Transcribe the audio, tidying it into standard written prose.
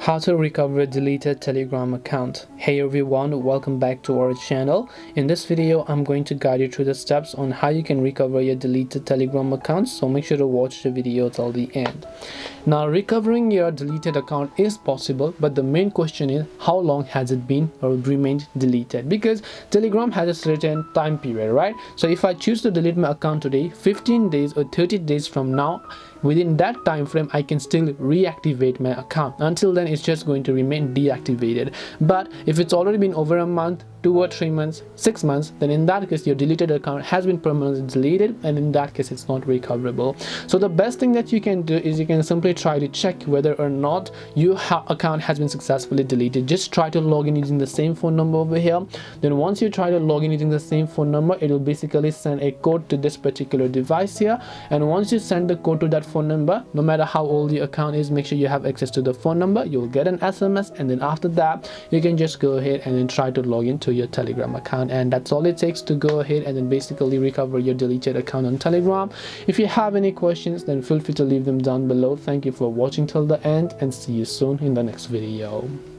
How to recover a deleted Telegram account. Hey everyone, welcome back to our channel. In this video I'm going to guide you through the steps on how you can recover your deleted Telegram account, so make sure to watch the video till the end. Now, recovering your deleted account is possible, but the main question is how long has it been or remained deleted, because Telegram has a certain time period, right? So if I choose to delete my account today, 15 days or 30 days from now, within that time frame I can still reactivate my account. Until then it's just going to remain deactivated. But if it's already been over a month, 2 or 3 months, 6 months, then in that case your deleted account has been permanently deleted, and in that case it's not recoverable. So the best thing that you can do is you can simply try to check whether or not your account has been successfully deleted. Just try to log in using the same phone number over here. Then once you try to log in using the same phone number, it will basically send a code to this particular device here, and once you send the code to that phone number, no matter how old your account is, make sure you have access to the phone number. You'll get an SMS, and then after that you can just go ahead and then try to log into your Telegram account, and that's all it takes to go ahead and then basically recover your deleted account on Telegram. If you have any questions, then feel free to leave them down below. Thank you for watching till the end, and see you soon in the next video.